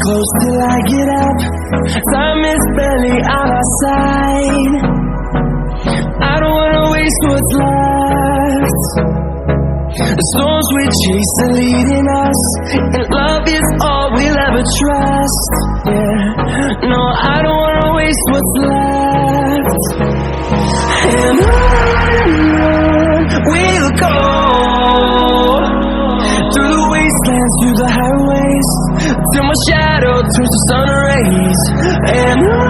close till I get up. Time is barely on our side. I don't wanna waste what's left. The storms we chase are leading us, and love is all we'll ever trust. Yeah, no, I don't wanna waste what's left. And on we'll go, through the wastelands, through the highways, till my shadow turns to sun rays. And on